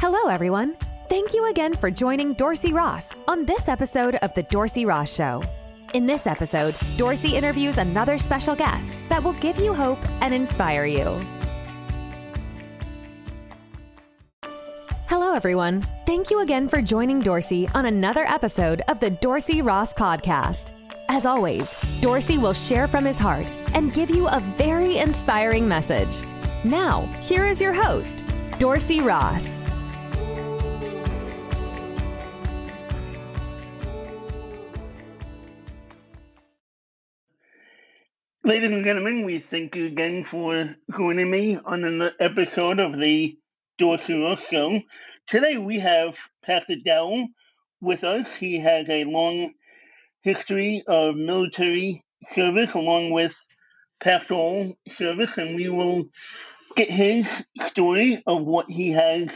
Hello, everyone. Thank you again for joining Dorsey Ross on this episode of The Dorsey Ross Show. In this episode, Dorsey interviews another special guest that will give you hope and inspire you. Hello, everyone. Thank you again for joining Dorsey on another episode of the Dorsey Ross Podcast. As always, Dorsey will share from his heart and give you a very inspiring message. Now, here is your host, Dorsey Ross. Ladies and gentlemen, we thank you again for joining me on another episode of the Dorsey Ross Show. Today we have Pastor Darrell with us. He has a long history of military service along with pastoral service, and we will get his story of what he has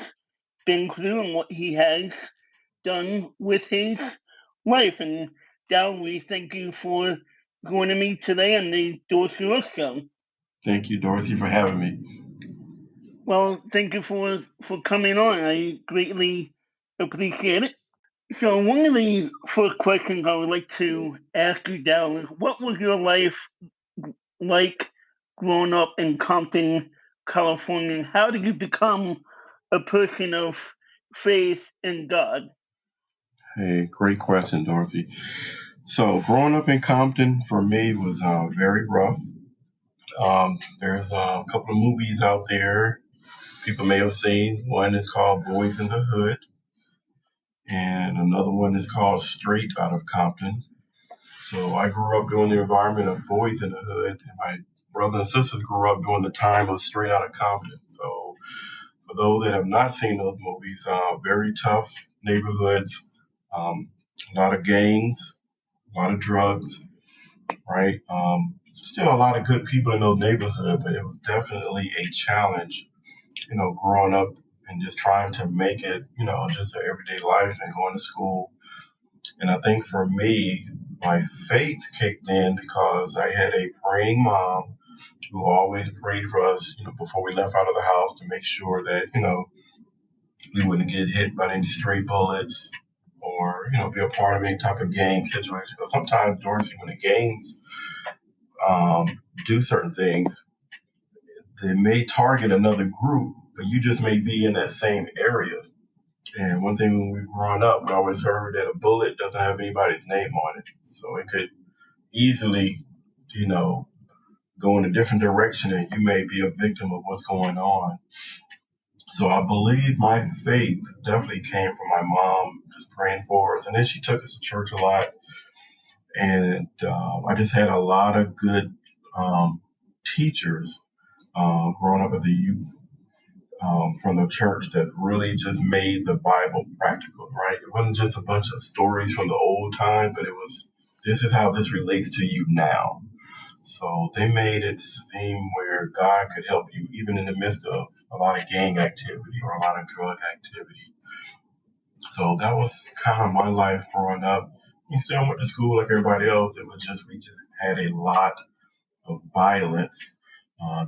been through and what he has done with his life. And Darrell, we thank you for joining me today on the Dorsey Ross Show. Thank you, Dorsey, for having me. Well, thank you for coming on. I greatly appreciate it. So one of the first questions I would like to ask you, Darrell, is what was your life like growing up in Compton, California? How did you become a person of faith in God? Hey, great question, Dorsey. So growing up in Compton for me was very rough. There's a couple of movies out there people may have seen. One is called Boys in the Hood, and another one is called Straight Outta Compton. So I grew up during the environment of Boys in the Hood, and my brothers and sisters grew up during the time of Straight Outta Compton. So for those that have not seen those movies, very tough neighborhoods, a lot of gangs, a lot of drugs, right? Still a lot of good people in those neighborhoods, but it was definitely a challenge, growing up and just trying to make it, just an everyday life and going to school. And I think for me, my faith kicked in because I had a praying mom who always prayed for us, before we left out of the house to make sure that, we wouldn't get hit by any stray bullets or, be a part of any type of gang situation. Because sometimes, Dorsey, when the gangs do certain things, they may target another group, but you just may be in that same area. And one thing when we were growing up, we always heard that a bullet doesn't have anybody's name on it. So it could easily, go in a different direction and you may be a victim of what's going on. So I believe my faith definitely came from my mom just praying for us. And then she took us to church a lot. And I just had a lot of good teachers growing up as a youth from the church that really just made the Bible practical, right? It wasn't just a bunch of stories from the old time, but it was, this is how this relates to you now. So they made it seem where God could help you even in the midst of a lot of gang activity or a lot of drug activity. So that was kind of my life growing up. You still went to school like everybody else. It was just, we just had a lot of violence.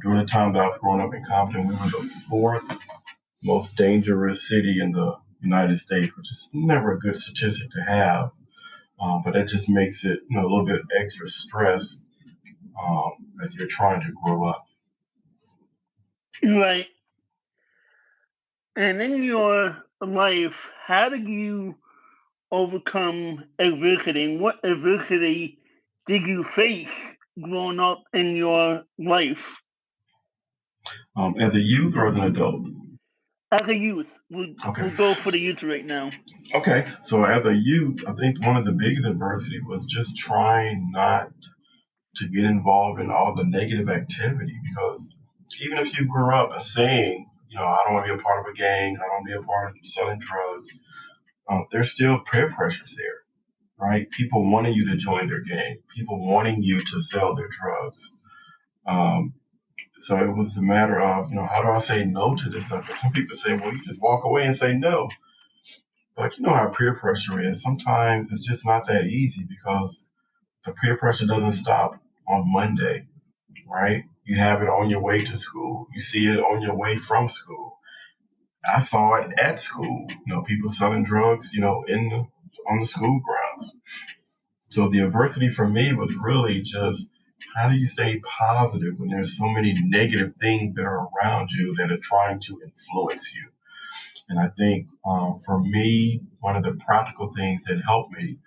During the time that I was growing up in Compton, we were the fourth most dangerous city in the United States, which is never a good statistic to have. But that just makes it, a little bit extra stress as you're trying to grow up. Right. And in your life, how did you overcome adversity? And what adversity did you face growing up in your life? As a youth or as an adult? As a youth. We'll go for the youth right now. Okay. So as a youth, I think one of the biggest adversity was just trying not to get involved in all the negative activity, because even if you grew up and saying, I don't want to be a part of a gang, I don't want to be a part of selling drugs, there's still peer pressures there, right? People wanting you to join their gang, people wanting you to sell their drugs. So it was a matter of, how do I say no to this stuff? Some people say, well, you just walk away and say no. But you know how peer pressure is. Sometimes it's just not that easy because the peer pressure doesn't stop on Monday, right? You have it on your way to school. You see it on your way from school. I saw it at school. People selling drugs, on the school grounds. So the adversity for me was really just how do you stay positive when there's so many negative things that are around you that are trying to influence you? And I think for me, one of the practical things that helped me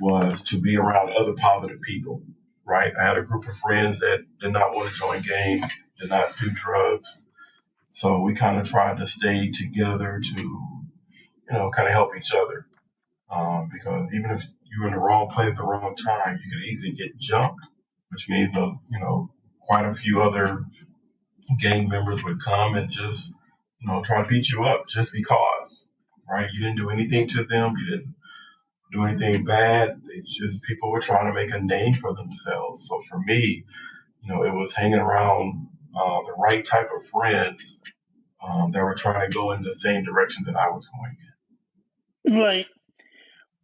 was to be around other positive people, right? I had a group of friends that did not want to join gangs, did not do drugs. So we kind of tried to stay together to, kind of help each other. Because even if you were in the wrong place at the wrong time, you could easily get jumped, which means, quite a few other gang members would come and just, try to beat you up just because, right? You didn't do anything to them. You didn't do anything bad. It's just people were trying to make a name for themselves. So for me, it was hanging around the right type of friends that were trying to go in the same direction that I was going in. Right.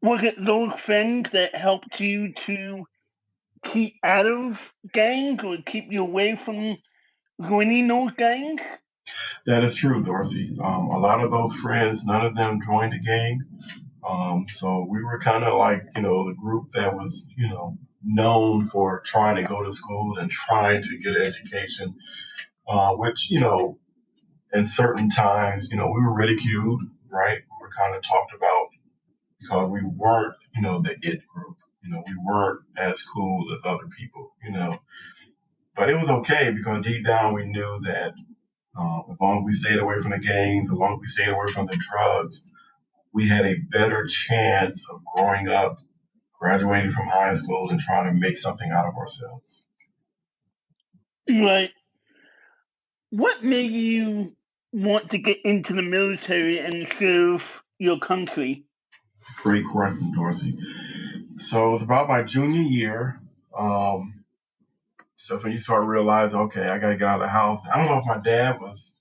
Was it those things that helped you to keep out of gangs or keep you away from joining those gangs? That is true, Dorsey. A lot of those friends, none of them joined the gang. So we were kind of like, the group that was, known for trying to go to school and trying to get an education, which, in certain times, we were ridiculed, right? We were kind of talked about because we weren't, the it group. We weren't as cool as other people. But it was okay because deep down we knew that as long as we stayed away from the gangs, as long as we stayed away from the drugs, we had a better chance of growing up, graduating from high school, and trying to make something out of ourselves. Right. What made you want to get into the military and serve your country? Great question, Dorsey. So it was about my junior year. So when you start realizing, okay, I got to get out of the house. I don't know if my dad was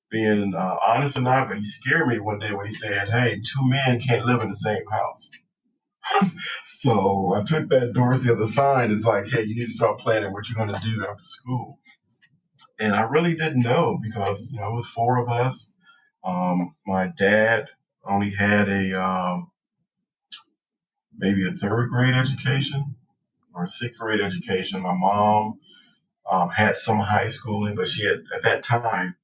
being honest or not, but he scared me one day when he said, hey, two men can't live in the same house. So I took that, Dorsey, as a sign. It's like, hey, you need to start planning what you're going to do after school. And I really didn't know because, it was four of us. My dad only had maybe a third grade education or a sixth grade education. My mom had some high schooling, but she had, at that time,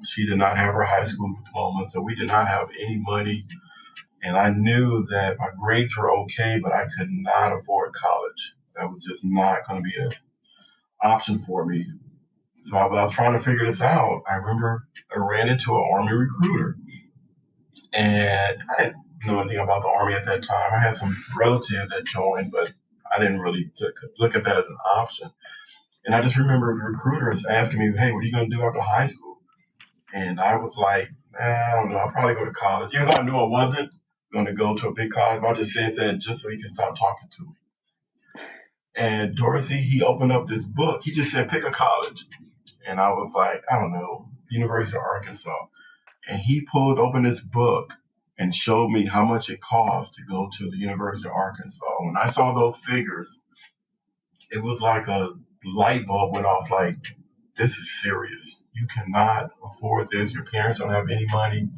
she did not have her high school diploma, so we did not have any money. And I knew that my grades were okay, but I could not afford college. That was just not going to be an option for me. So I was trying to figure this out. I remember I ran into an Army recruiter, and I didn't know anything about the Army at that time. I had some relatives that joined, but I didn't really look at that as an option. And I just remember the recruiters asking me, hey, what are you going to do after high school? And I was like, I don't know, I'll probably go to college. Even though I knew I wasn't going to go to a big college, but I just said that just so he can stop talking to me. And Dorsey, he opened up this book. He just said, pick a college. And I was like, I don't know, University of Arkansas. And he pulled open this book and showed me how much it cost to go to the University of Arkansas. When I saw those figures, it was like a light bulb went off like, this is serious. You cannot afford this. Your parents don't have any money.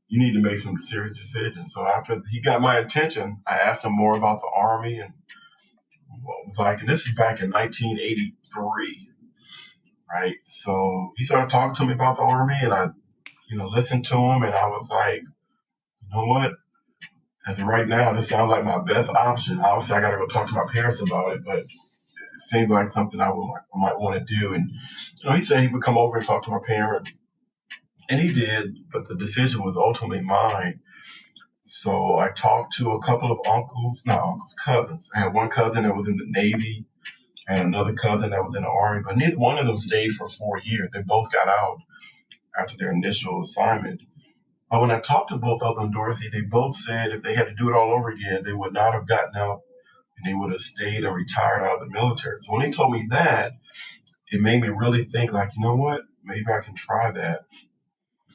You need to make some serious decisions. So after he got my attention, I asked him more about the Army and what it was like. And this is back in 1983, right? So he started talking to me about the Army, and I, listened to him, and I was like, you know what? As of right now, this sounds like my best option. Obviously, I got to go talk to my parents about it, but it seemed like something I might want to do. And he said he would come over and talk to my parents, and he did. But the decision was ultimately mine. So I talked to a couple of cousins. I had one cousin that was in the Navy, and another cousin that was in the Army, but neither one of them stayed for 4 years. They both got out after their initial assignment. But when I talked to both of them, Dorsey, they both said if they had to do it all over again, they would not have gotten out and they would have stayed or retired out of the military. So when they told me that, it made me really think like, you know what, maybe I can try that.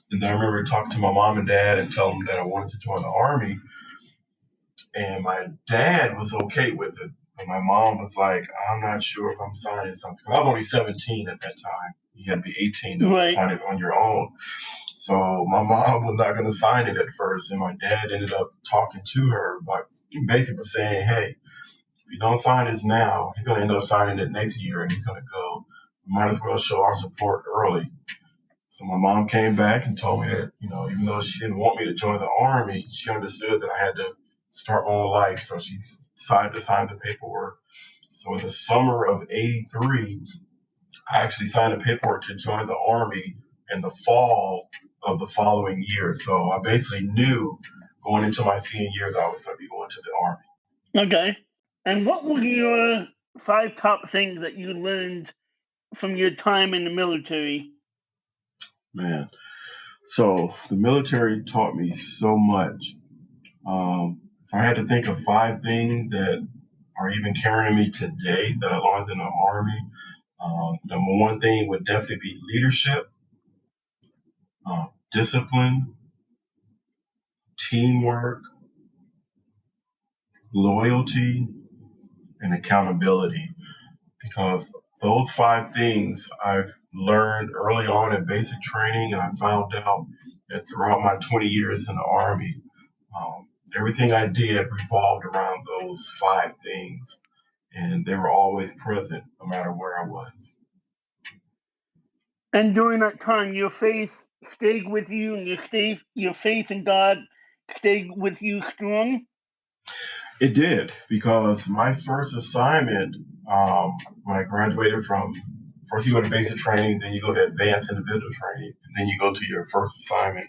And then I remember talking to my mom and dad and telling them that I wanted to join the Army. And my dad was okay with it. But my mom was like, I'm not sure if I'm signing something. I was only 17 at that time. You had to be 18 to sign it on your own. So my mom was not going to sign it at first, and my dad ended up talking to her, but basically saying, "Hey, if you don't sign this now, he's going to end up signing it next year, and he's going to go. We might as well show our support early." So my mom came back and told me that, even though she didn't want me to join the Army, she understood that I had to start my own life. So she decided to sign the paperwork. So in the summer of '83, I actually signed the paperwork to join the Army in the fall of the following year. So I basically knew going into my senior year that I was going to be going to the Army. Okay. And what were your 5 top things that you learned from your time in the military? Man, so the military taught me so much. If I had to think of 5 things that are even carrying me today that I learned in the Army, number one thing would definitely be leadership, discipline, teamwork, loyalty, and accountability. Because those 5 things I've learned early on in basic training, and I found out that throughout my 20 years in the Army, everything I did revolved around those 5 things, and they were always present no matter where I was. And during that time, your faith stayed with you, and your faith in God stayed with you strong? It did, because my first assignment, when I graduated from, first you go to basic training, then you go to advanced individual training, and then you go to your first assignment.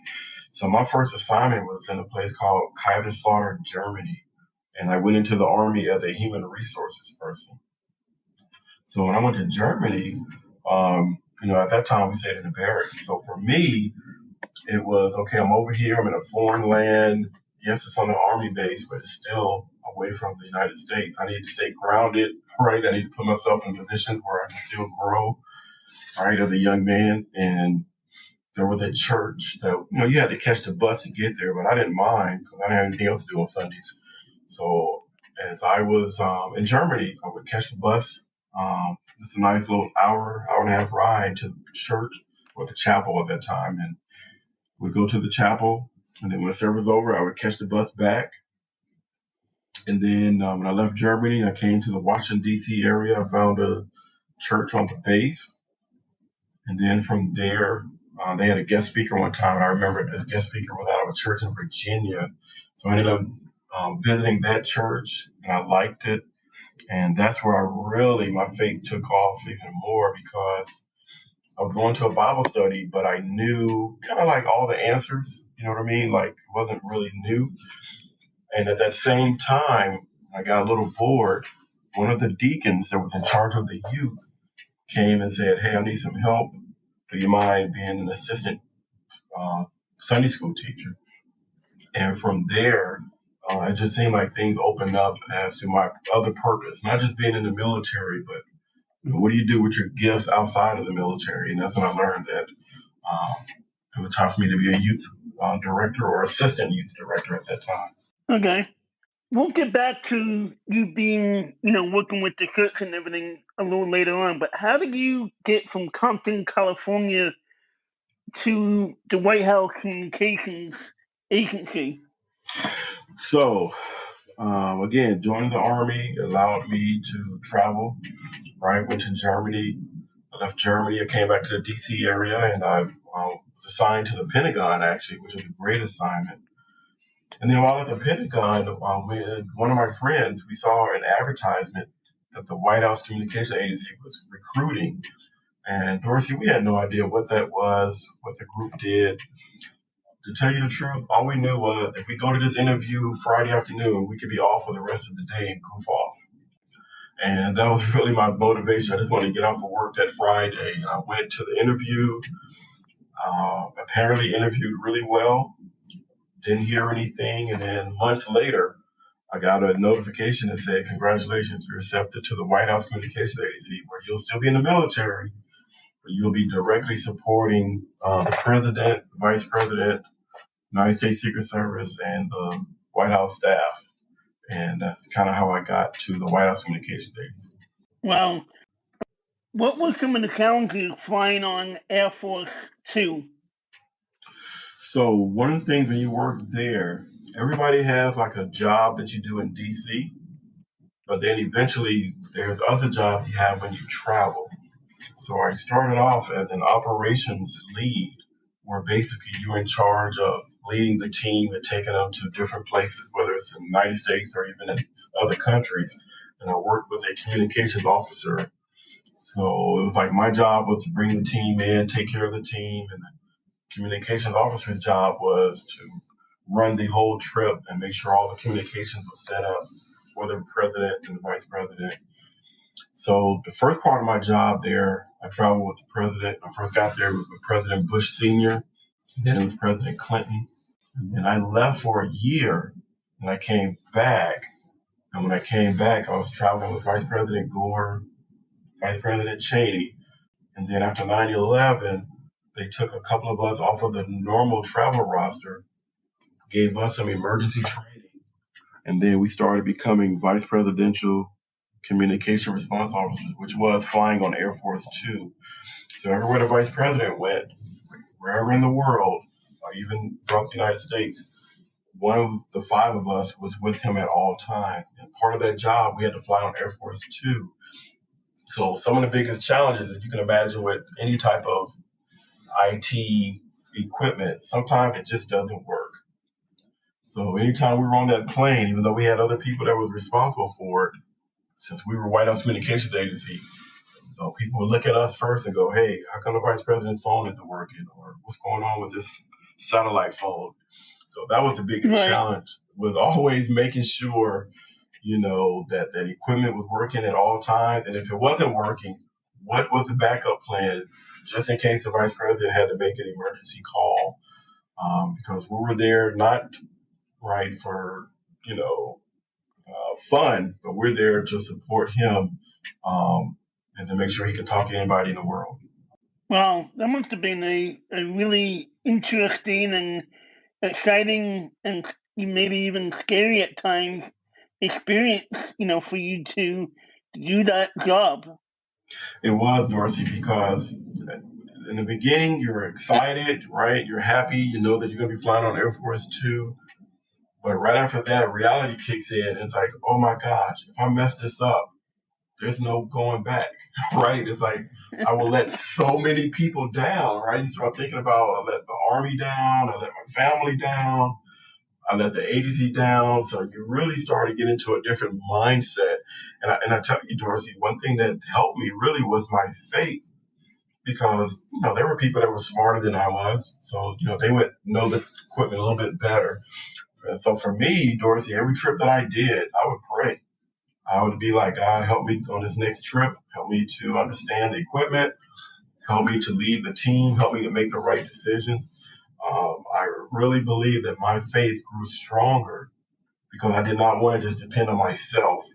So my first assignment was in a place called Kaiserslautern, Germany, and I went into the Army as a human resources person. So when I went to Germany, at that time we stayed in the barracks. So for me, it was, okay, I'm over here, I'm in a foreign land. Yes, it's on an Army base, but it's still away from the United States. I need to stay grounded, right? I need to put myself in positions where I can still grow, right, as a young man. And there was a church that, you had to catch the bus to get there, but I didn't mind because I didn't have anything else to do on Sundays. So as I was in Germany, I would catch the bus. It's a nice little hour and a half ride to the church or the chapel at that time. And we'd go to the chapel, and then when the service was over, I would catch the bus back. And then when I left Germany, I came to the Washington, D.C. area. I found a church on the base. And then from there, they had a guest speaker one time, and I remember this guest speaker was out of a church in Virginia. So I ended up visiting that church, and I liked it. And that's where my faith took off even more, because I was going to a Bible study, but I knew kind of like all the answers, you know what I mean? Like, it wasn't really new. And at that same time, I got a little bored. One of the deacons that was in charge of the youth came and said, "Hey, I need some help. Do you mind being an assistant Sunday school teacher?" And from there, it just seemed like things opened up as to my other purpose, not just being in the military, but what do you do with your gifts outside of the military? And that's when I learned that it was time for me to be a youth director or assistant youth director at that time. Okay. We'll get back to you being, working with the church and everything a little later on, but how did you get from Compton, California to the White House Communications Agency? So, again, joining the Army allowed me to travel, right? Went to Germany. I left Germany. I came back to the D.C. area, and I was assigned to the Pentagon, actually, which was a great assignment. And then while at the Pentagon, one of my friends, we saw an advertisement that the White House Communications Agency was recruiting. And Dorsey, we had no idea what that was, what the group did. To tell you the truth, all we knew was if we go to this interview Friday afternoon, we could be off for the rest of the day and goof off. And that was really my motivation. I just wanted to get off of work that Friday. And I went to the interview, apparently interviewed really well, didn't hear anything. And then months later, I got a notification that said, "Congratulations, you're accepted to the White House Communications Agency, where you'll still be in the military, but you'll be directly supporting the president, vice president, United States Secret Service, and the White House staff." And that's kind of how I got to the White House Communications Agency. Wow. What were some of the challenges flying on Air Force 2? So one of the things when you work there, everybody has like a job that you do in DC, but then eventually there's other jobs you have when you travel. So I started off as an operations lead, where basically you're in charge of leading the team and taking them to different places, whether it's in the United States or even in other countries. And I worked with a communications officer. So it was like my job was to bring the team in, take care of the team, and the communications officer's job was to run the whole trip and make sure all the communications were set up for the president and the vice president. So the first part of my job there, I traveled with the president. I first got there with President Bush Sr., then it was President Clinton. And then I left for a year and I came back. And when I came back, I was traveling with Vice President Gore, Vice President Cheney. And then after 9/11, they took a couple of us off of the normal travel roster, gave us some emergency training. And then we started becoming vice presidential communication response officers, which was flying on Air Force Two. So everywhere the vice president went, wherever in the world, or even throughout the United States, one of the five of us was with him at all times. And part of that job, we had to fly on Air Force Two. So some of the biggest challenges that you can imagine with any type of IT equipment, sometimes it just doesn't work. So anytime we were on that plane, even though we had other people that were responsible for it, since we were White House Communications Agency, people would look at us first and go, hey, how come the vice president's phone isn't working? Or what's going on with this satellite phone? So that was the biggest challenge, was always making sure, that that equipment was working at all times. And if it wasn't working, what was the backup plan just in case the vice president had to make an emergency call? Because we were there not for, fun, but we're there to support him and to make sure he can talk to anybody in the world. Well, that must have been a really interesting and exciting and maybe even scary at times experience, for you to do that job. It was, Dorsey, because in the beginning you're excited, right? You're happy, you know that you're going to be flying on Air Force Two. But right after that, reality kicks in and it's like, oh my gosh, if I mess this up, there's no going back, right? It's like, I will let so many people down, right? You start thinking about, I let the Army down, I let my family down, I let the agency down. So you really start to get into a different mindset. And I tell you, Dorsey, one thing that helped me really was my faith, because, there were people that were smarter than I was. So, they would know the equipment a little bit better. And so for me, Dorsey, every trip that I did, I would pray. I would be like, God, help me on this next trip. Help me to understand the equipment. Help me to lead the team. Help me to make the right decisions. I really believe that my faith grew stronger because I did not want to just depend on myself,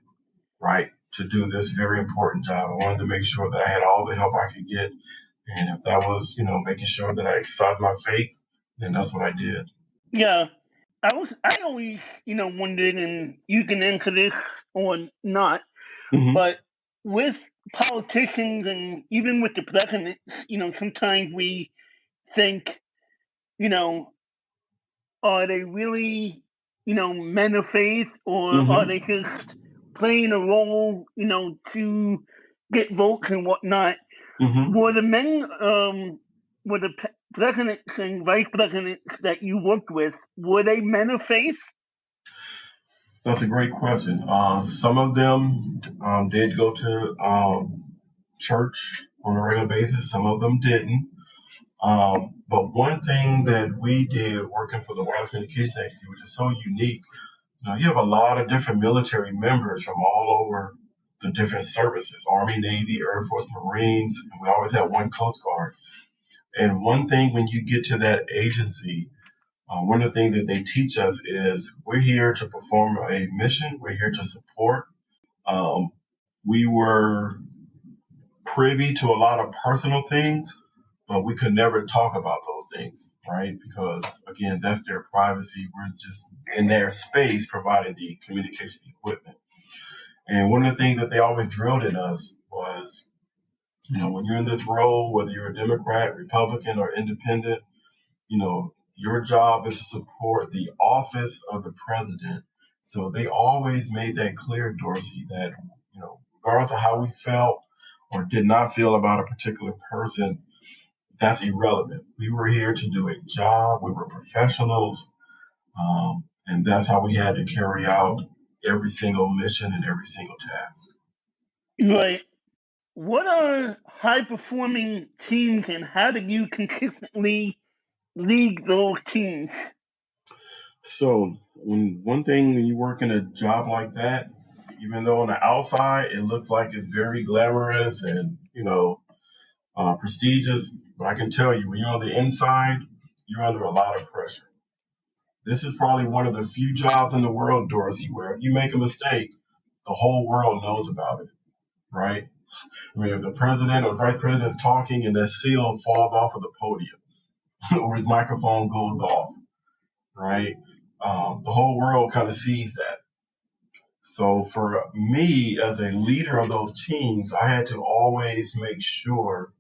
right, to do this very important job. I wanted to make sure that I had all the help I could get. And if that was, making sure that I exercised my faith, then that's what I did. Yeah. I always, wondered, and you can answer this or not, but with politicians and even with the president, sometimes we think, are they really, men of faith, or are they just playing a role, to get votes and whatnot? Were the men, were the presidents and vice presidents that you worked with, were they men of faith? That's a great question. Some of them did go to church on a regular basis. Some of them didn't. But one thing that we did working for the White House Communications Agency, which is so unique, you have a lot of different military members from all over the different services, Army, Navy, Air Force, Marines, and we always had one Coast Guard. And one thing when you get to that agency, one of the things that they teach us is we're here to perform a mission. We're here to support. We were privy to a lot of personal things, but we could never talk about those things, right? Because, again, that's their privacy. We're just in their space providing the communication equipment. And one of the things that they always drilled in us was, when you're in this role, whether you're a Democrat, Republican, or independent, Your job is to support the office of the president. So they always made that clear, Dorsey, that, regardless of how we felt or did not feel about a particular person, that's irrelevant. We were here to do a job. We were professionals. And that's how we had to carry out every single mission and every single task. Right. What are high-performing teams, and how do you consistently lead those teams? So one thing when you work in a job like that, even though on the outside it looks like it's very glamorous and prestigious, but I can tell you when you're on the inside, you're under a lot of pressure. This is probably one of the few jobs in the world, Dorsey, where if you make a mistake, the whole world knows about it, right? I mean, if the president or vice president is talking and that seal falls off of the podium or his microphone goes off, right? The whole world kind of sees that. So for me, as a leader of those teams, I had to always make sure,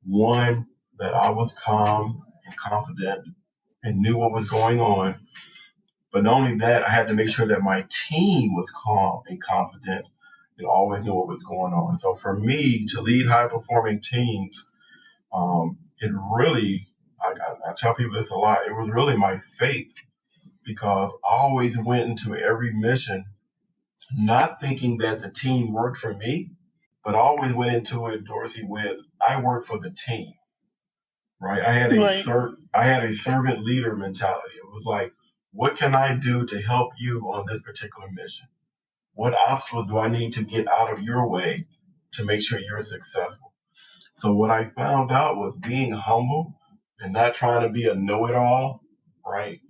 one, that I was calm and confident and knew what was going on. But not only that, I had to make sure that my team was calm and confident and always knew what was going on. So for me to lead high-performing teams, it really, I tell people this a lot, it was really my faith, because I always went into every mission not thinking that the team worked for me, but I always went into it, Dorsey, with I work for the team, right? I had a servant leader mentality. It was like, what can I do to help you on this particular mission? What obstacles do I need to get out of your way to make sure you're successful? So what I found out was being humble and not trying to be a know-it-all, right?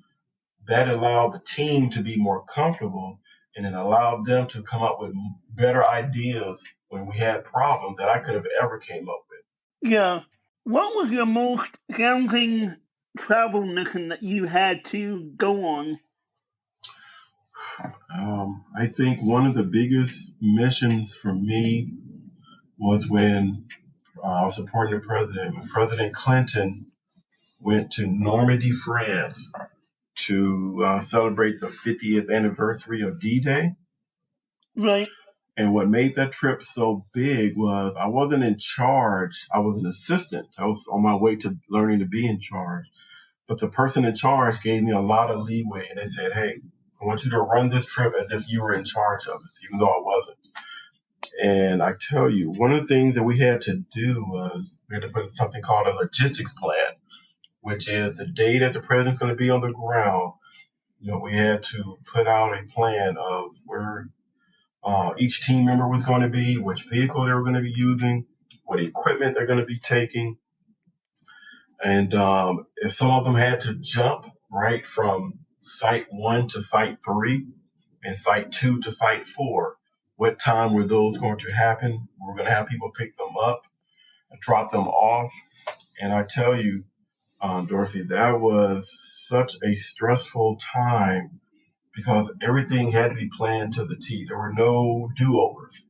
That allowed the team to be more comfortable, and it allowed them to come up with better ideas when we had problems that I could have ever came up with. Yeah. What was your most challenging travel mission that you had to go on? I think one of the biggest missions for me was when I was supporting the president. When President Clinton went to Normandy, France to celebrate the 50th anniversary of D-Day. Right. And what made that trip so big was I wasn't in charge. I was an assistant. I was on my way to learning to be in charge. But the person in charge gave me a lot of leeway. And they said, hey, I want you to run this trip as if you were in charge of it, even though I wasn't. And I tell you, one of the things that we had to do was we had to put something called a logistics plan, which is the day that the president's going to be on the ground. We had to put out a plan of where each team member was going to be, which vehicle they were going to be using, what equipment they're going to be taking. And if some of them had to jump right from site 1 to site 3 and site 2 to site 4, what time were those going to happen? We're going to have people pick them up and drop them off. And I tell you, Dorsey, that was such a stressful time because everything had to be planned to the T. There were no do-overs.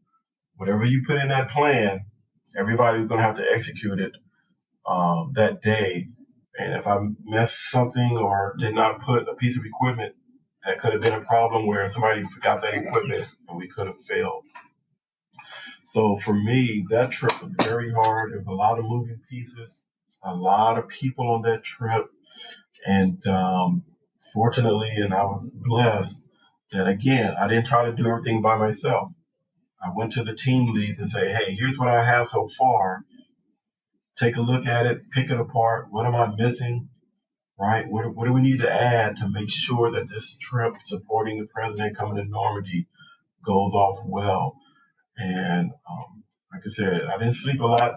Whatever you put in that plan, everybody was going to have to execute it that day. And if I missed something or did not put a piece of equipment, that could have been a problem where somebody forgot that equipment and we could have failed. So for me, that trip was very hard. There was a lot of moving pieces, a lot of people on that trip. And fortunately, and I was blessed that, again, I didn't try to do everything by myself. I went to the team lead and say, hey, here's what I have so far. Take a look at it, pick it apart. What am I missing? Right? What do we need to add to make sure that this trip supporting the president coming to Normandy goes off well? And like I said, I didn't sleep a lot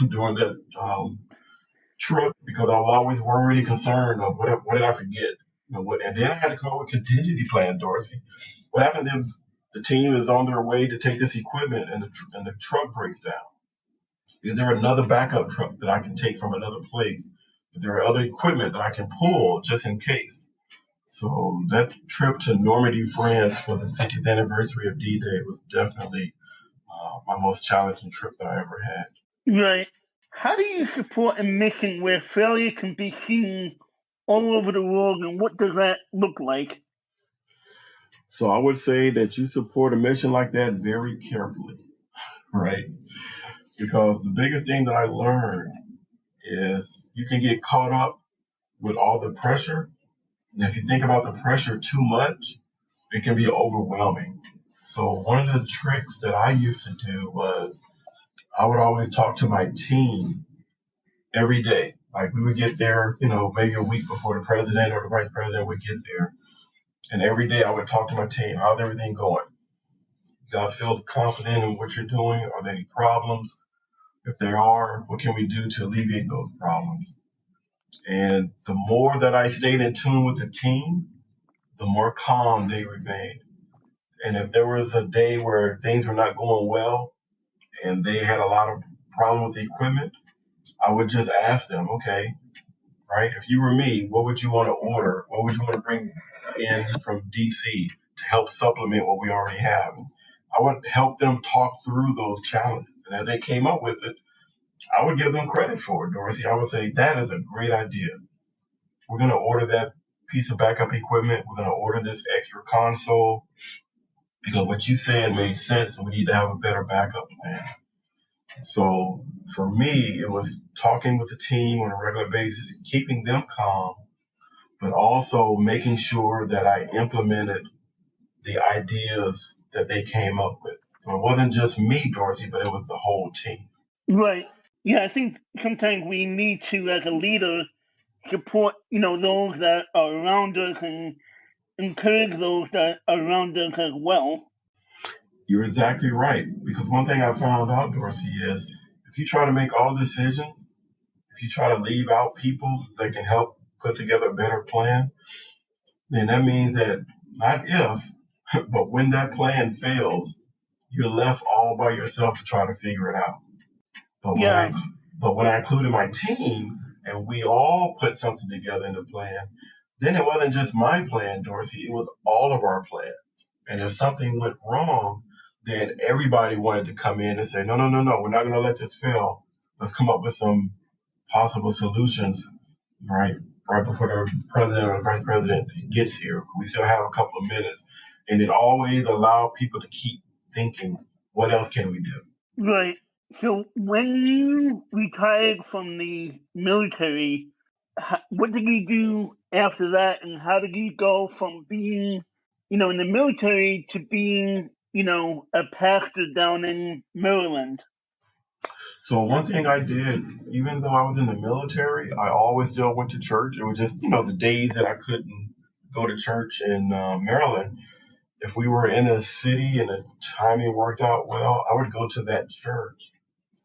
during that trip because I was always worried and concerned of what did I forget? And then I had to come up with a contingency plan, Dorsey. What happens if the team is on their way to take this equipment and the truck breaks down? Is there another backup truck that I can take from another place? Is there other equipment that I can pull just in case? So that trip to Normandy, France for the 50th anniversary of D-Day was definitely my most challenging trip that I ever had. Right. How do you support a mission where failure can be seen all over the world, and what does that look like? So I would say that you support a mission like that very carefully, right? Because the biggest thing that I learned is you can get caught up with all the pressure. And if you think about the pressure too much, it can be overwhelming. So one of the tricks that I used to do was I would always talk to my team every day. Like we would get there, maybe a week before the president or the vice president would get there. And every day I would talk to my team. How's everything going? You guys feel confident in what you're doing? Are there any problems? If there are, what can we do to alleviate those problems? And the more that I stayed in tune with the team, the more calm they remained. And if there was a day where things were not going well and they had a lot of problem with the equipment, I would just ask them, okay, right? If you were me, what would you want to order? What would you want to bring in from DC to help supplement what we already have? I would help them talk through those challenges. And as they came up with it, I would give them credit for it, Dorsey. I would say, that is a great idea. We're going to order that piece of backup equipment. We're going to order this extra console because what you said made sense and we need to have a better backup plan. So for me, it was talking with the team on a regular basis, keeping them calm, but also making sure that I implemented the ideas that they came up with. So it wasn't just me, Dorsey, but it was the whole team. Right. Yeah, I think sometimes we need to, as a leader, support, those that are around us and encourage those that are around us as well. You're exactly right. Because one thing I found out, Dorsey, is if you try to make all decisions, if you try to leave out people that can help put together a better plan, then that means that not if, but when that plan fails, you're left all by yourself to try to figure it out. But when I included my team and we all put something together in the plan, then it wasn't just my plan, Dorsey, it was all of our plan. And if something went wrong, then everybody wanted to come in and say, no, we're not going to let this fail. Let's come up with some possible solutions, right before the president or the vice president gets here. We still have a couple of minutes. And it always allowed people to keep thinking, what else can we do? Right. So when you retired from the military, what did you do after that, and how did you go from being, in the military to being, a pastor down in Maryland? So one thing I did, even though I was in the military, I always still went to church. It was just, the days that I couldn't go to church in Maryland. If we were in a city and the timing worked out well, I would go to that church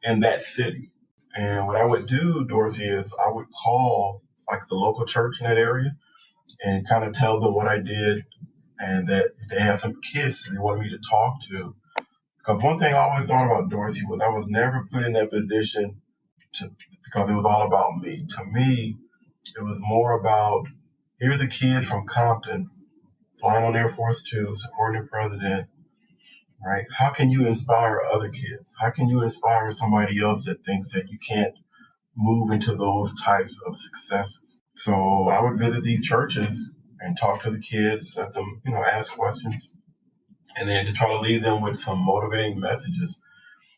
in that city. And what I would do, Dorsey, is I would call like the local church in that area and kind of tell them what I did and that if they had some kids that they wanted me to talk to. Because one thing I always thought about, Dorsey, was I was never put in that position because it was all about me. To me, it was more about, here's a kid from Compton flying on Air Force Two, supporting the president, right? How can you inspire other kids? How can you inspire somebody else that thinks that you can't move into those types of successes? So I would visit these churches and talk to the kids, let them, ask questions, and then just try to leave them with some motivating messages.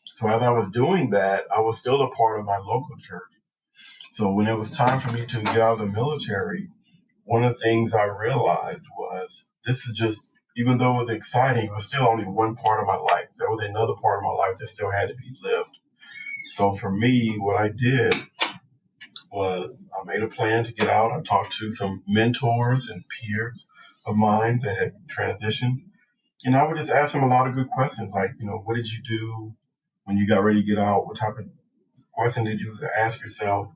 So as I was doing that, I was still a part of my local church. So when it was time for me to get out of the military, one of the things I realized was this is just, even though it was exciting, it was still only one part of my life. There was another part of my life that still had to be lived. So for me, what I did was I made a plan to get out. I talked to some mentors and peers of mine that had transitioned. And I would just ask them a lot of good questions like, what did you do when you got ready to get out? What type of question did you ask yourself?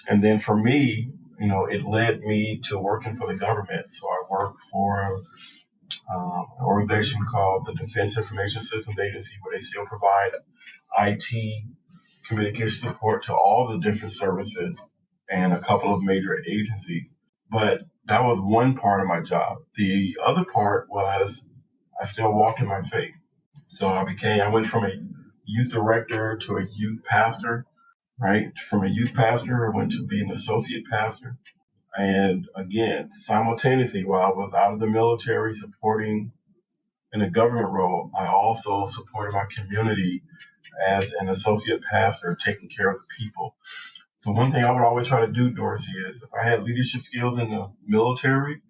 And then for me, it led me to working for the government. So I worked for an organization called the Defense Information Systems Agency, where they still provide IT communication support to all the different services and a couple of major agencies. But that was one part of my job. The other part was I still walked in my faith. So I went from a youth director to a youth pastor, right? From a youth pastor, I went to be an associate pastor. And again, simultaneously, while I was out of the military supporting in a government role, I also supported my community as an associate pastor, taking care of the people. So one thing I would always try to do, Dorsey, is if I had leadership skills in the military,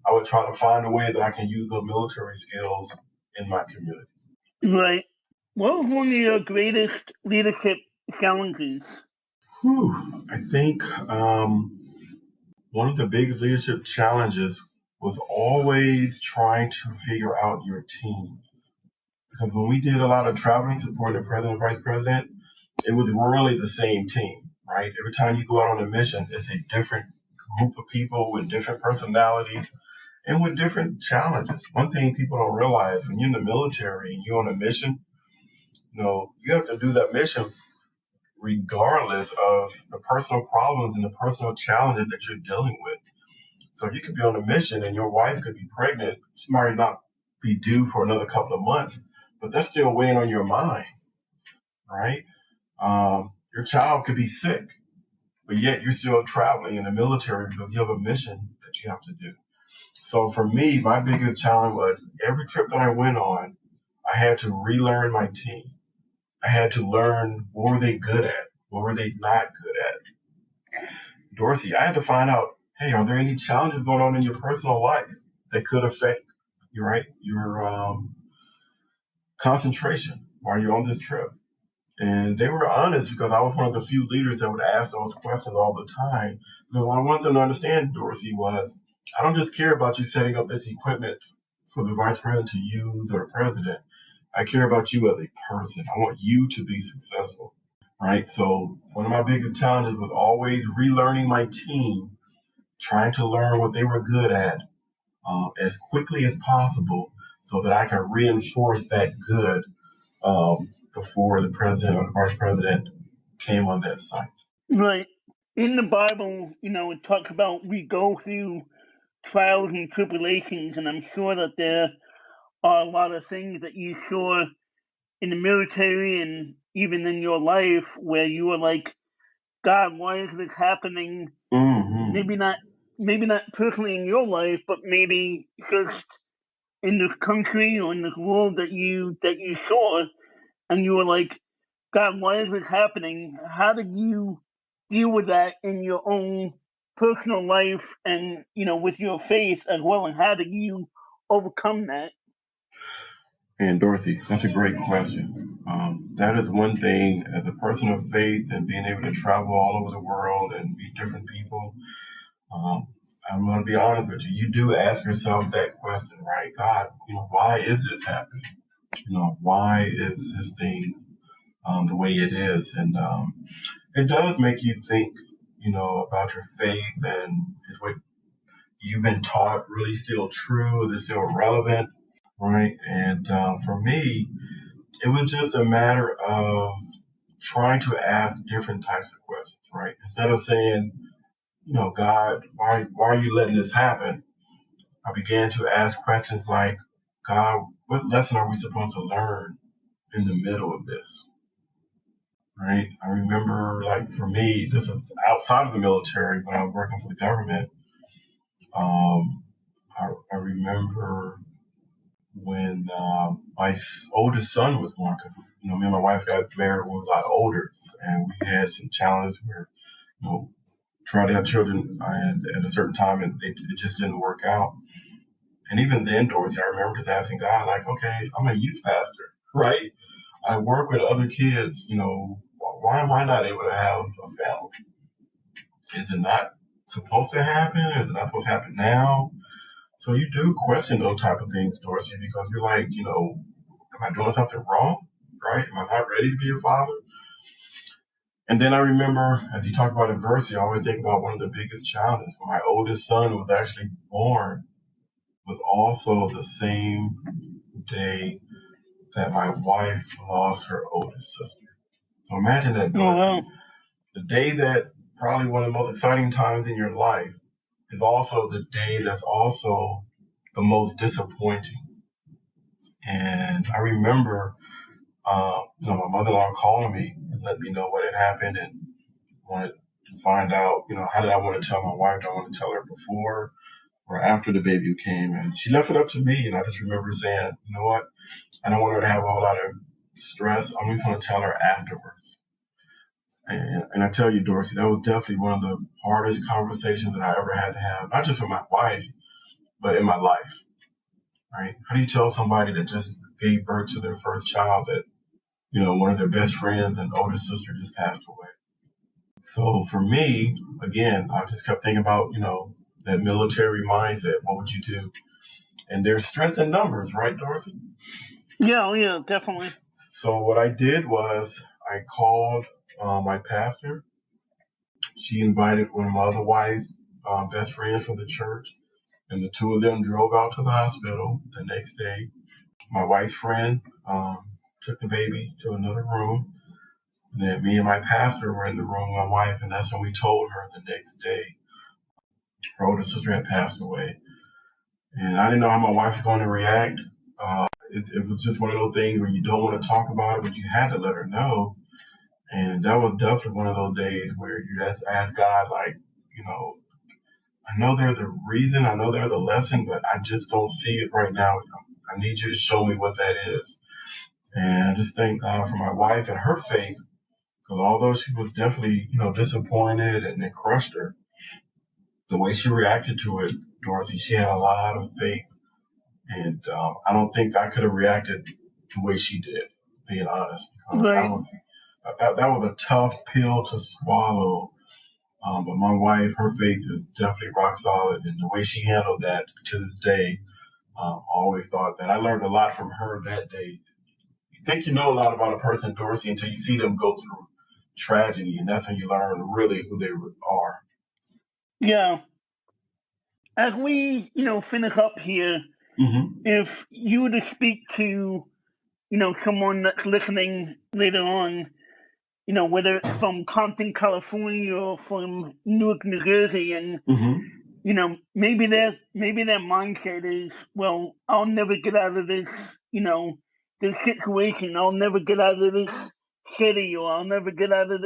I would try to find a way that I can use those military skills in my community. Right. What was one of your greatest leadership challenges? I think one of the big leadership challenges was always trying to figure out your team. Because when we did a lot of traveling, supporting the president and vice president, it was really the same team, right? Every time you go out on a mission, it's a different group of people with different personalities and with different challenges. One thing people don't realize when you're in the military and you're on a mission, you have to do that mission regardless of the personal problems and the personal challenges that you're dealing with. So you could be on a mission and your wife could be pregnant. She might not be due for another couple of months, but that's still weighing on your mind, right? Your child could be sick, but yet you're still traveling in the military because you have a mission that you have to do. So for me, my biggest challenge was every trip that I went on, I had to relearn my team. I had to learn what were they good at, what were they not good at. Dorsey, I had to find out, hey, are there any challenges going on in your personal life that could affect your concentration while you're on this trip? And they were honest because I was one of the few leaders that would ask those questions all the time. Because what I wanted them to understand, Dorsey, was I don't just care about you setting up this equipment for the vice president to use or the president. I care about you as a person. I want you to be successful, right? So one of my biggest challenges was always relearning my team, trying to learn what they were good at as quickly as possible so that I can reinforce that good before the president or the vice president came on that site. Right. In the Bible, it talks about we go through trials and tribulations, and I'm sure that there are a lot of things that you saw in the military and even in your life where you were like, God, why is this happening? Mm-hmm. Maybe not personally in your life, but maybe just in this country or in this world that you saw, and you were like, God, why is this happening? How did you deal with that in your own personal life and with your faith as well? And how did you overcome that? And Dorothy, that's a great question. That is one thing as a person of faith and being able to travel all over the world and meet different people. I'm going to be honest with you. You do ask yourself that question, right? God, why is this happening? Why is this thing the way it is? And it does make you think, about your faith and is what you've been taught really still true? Is it still relevant? Right. And for me, it was just a matter of trying to ask different types of questions, right? Instead of saying, God, why are you letting this happen? I began to ask questions like, God, what lesson are we supposed to learn in the middle of this? Right. I remember, like, for me, this is outside of the military when I was working for the government. I remember when my oldest son was born. Me and my wife got married when we were a lot older, and we had some challenges where, trying to have children and at a certain time, and it just didn't work out. And even then, Dorothy, I remember just asking God, like, okay, I'm a youth pastor, right? I work with other kids, why am I not able to have a family? Is it not supposed to happen? Is it not supposed to happen now? So you do question those type of things, Dorsey, because you're like, am I doing something wrong? Right? Am I not ready to be a father? And then I remember, as you talk about adversity, I always think about one of the biggest challenges. When my oldest son was actually born, was also the same day that my wife lost her oldest sister. So imagine that, Dorsey. Oh, wow. The day that probably one of the most exciting times in your life is also the day that's also the most disappointing. And I remember, my mother-in-law calling me and letting me know what had happened and wanted to find out, how did I want to tell my wife? Do I want to tell her before or after the baby came? And she left it up to me. And I just remember saying, you know what? I don't want her to have a whole lot of stress. I'm just going to tell her afterwards. And I tell you, Dorsey, that was definitely one of the hardest conversations that I ever had to have, not just with my wife, but in my life, right? How do you tell somebody that just gave birth to their first child that, one of their best friends and oldest sister just passed away? So for me, again, I just kept thinking about, that military mindset. What would you do? And there's strength in numbers, right, Dorsey? Yeah, definitely. So what I did was I called my pastor. She invited one of my other wife's best friends from the church, and the two of them drove out to the hospital the next day. My wife's friend took the baby to another room. And then me and my pastor were in the room with my wife, and that's when we told her the next day her older sister had passed away. And I didn't know how my wife was going to react. It was just one of those things where you don't want to talk about it, but you had to let her know. And that was definitely one of those days where you just ask God, like, I know they're the reason, I know they're the lesson, but I just don't see it right now. I need you to show me what that is. And I just thank God for my wife and her faith, because although she was definitely, disappointed and it crushed her, the way she reacted to it, Dorothy, she had a lot of faith. And I don't think I could have reacted the way she did, being honest. Right. That was a tough pill to swallow. But my wife, her faith is definitely rock solid. And the way she handled that to this day, I always thought that. I learned a lot from her that day. You think you know a lot about a person, Dorsey, until you see them go through tragedy. And that's when you learn really who they are. Yeah. As we, finish up here, if you were to speak to, someone that's listening later on, whether it's from Compton, California, or from Newark, New Jersey, and maybe their mindset is, well, I'll never get out of this, this situation. I'll never get out of this city, or I'll never get out of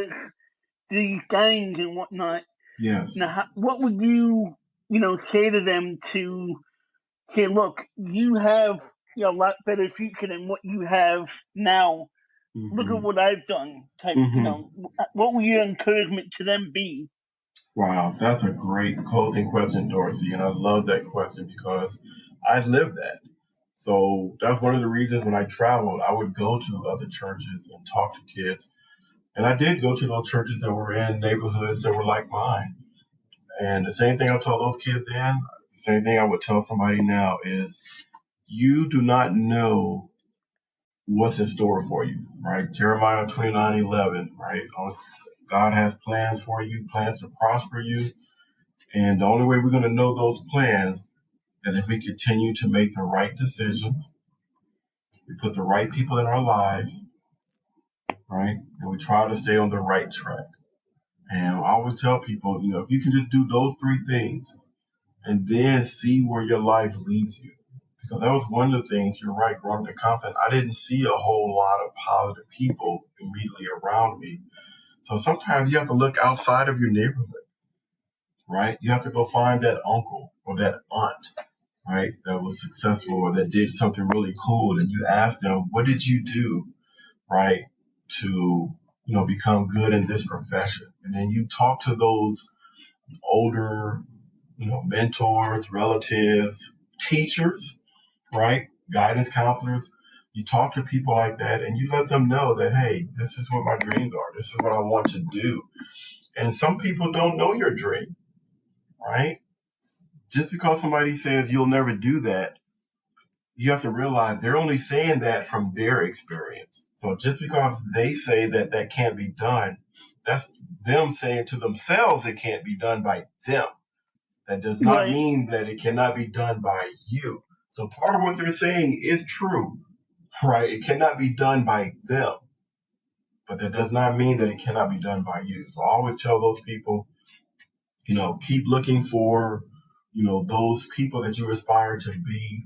these gangs and whatnot. Yes. Now, what would you, say to them to say, look, you have a lot better future than what you have now. Look at what I've done. Type, what would your encouragement to them be? Wow, that's a great closing question, Dorsey. And I love that question because I lived that. So that's one of the reasons when I traveled, I would go to other churches and talk to kids. And I did go to those churches that were in neighborhoods that were like mine. And the same thing I told those kids then, the same thing I would tell somebody now is you do not know what's in store for you, right? Jeremiah 29:11, right? God has plans for you, plans to prosper you. And the only way we're going to know those plans is if we continue to make the right decisions, we put the right people in our lives, right? And we try to stay on the right track. And I always tell people, if you can just do those three things and then see where your life leads you. Because that was one of the things, you're right, growing up in Compton, I didn't see a whole lot of positive people immediately around me. So sometimes you have to look outside of your neighborhood, right? You have to go find that uncle or that aunt, right, that was successful or that did something really cool. And you ask them, what did you do, right, to, become good in this profession? And then you talk to those older, mentors, relatives, teachers, right, guidance counselors. You talk to people like that and you let them know that, hey, this is what my dreams are. This is what I want to do. And some people don't know your dream, right? Just because somebody says you'll never do that, you have to realize they're only saying that from their experience. So just because they say that that can't be done, that's them saying to themselves it can't be done by them. That does not mean that it cannot be done by you. So part of what they're saying is true, right? It cannot be done by them, but that does not mean that it cannot be done by you. So I always tell those people, keep looking for, those people that you aspire to be,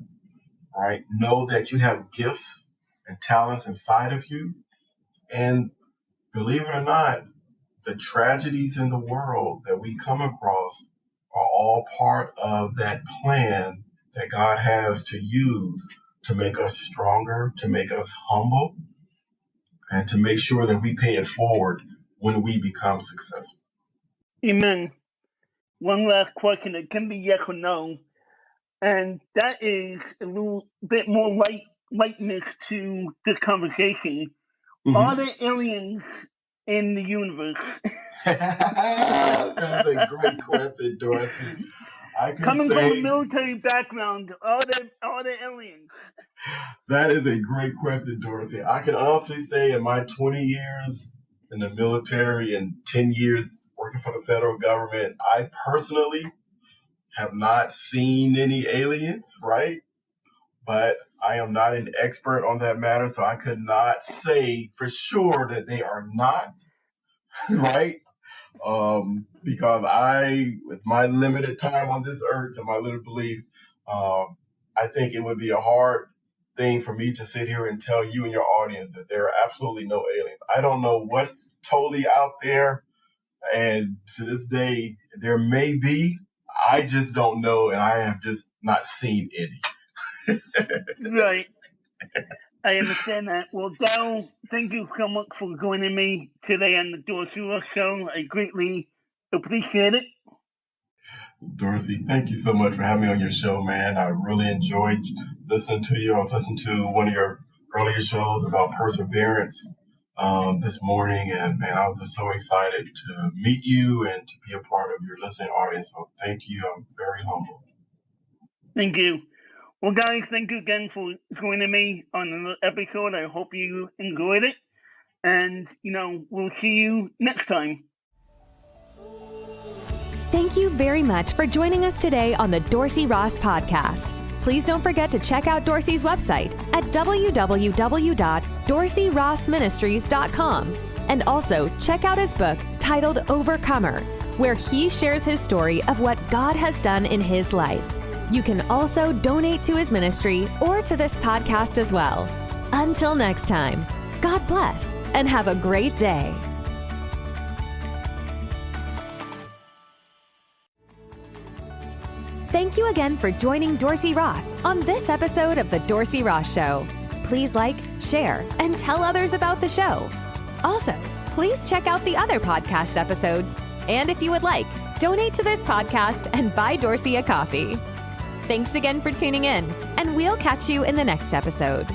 right? Know that you have gifts and talents inside of you. And believe it or not, the tragedies in the world that we come across are all part of that plan that God has to use to make us stronger, to make us humble, and to make sure that we pay it forward when we become successful. Amen. One last question. It can be yes or no. And that is a little bit more lightness to the conversation. Are there aliens in the universe? That's a great question, Dorsey. Coming from a military background, are there aliens? That is a great question, Dorsey. I can honestly say in my 20 years in the military and 10 years working for the federal government, I personally have not seen any aliens, right? But I am not an expert on that matter, so I could not say for sure that they are not, right? Because with my limited time on this earth and my little belief, I think it would be a hard thing for me to sit here and tell you and your audience that there are absolutely no aliens. I don't know what's totally out there, and to this day, there may be. I just don't know, and I have just not seen any. Right. I understand that. Well, Darrell, thank you so much for joining me today on the Dorsey Ross Show. I greatly appreciate it. Dorsey, thank you so much for having me on your show, man. I really enjoyed listening to you. I was listening to one of your earlier shows about perseverance this morning, and man, I was just so excited to meet you and to be a part of your listening audience. So thank you. I'm very humble. Thank you. Well, guys, thank you again for joining me on another episode. I hope you enjoyed it. And, we'll see you next time. Thank you very much for joining us today on the Dorsey Ross Podcast. Please don't forget to check out Dorsey's website at www.dorseyrossministries.com. And also check out his book titled Overcomer, where he shares his story of what God has done in his life. You can also donate to his ministry or to this podcast as well. Until next time, God bless and have a great day. Thank you again for joining Dorsey Ross on this episode of The Dorsey Ross Show. Please like, share, and tell others about the show. Also, please check out the other podcast episodes. And if you would like, donate to this podcast and buy Dorsey a coffee. Thanks again for tuning in, and we'll catch you in the next episode.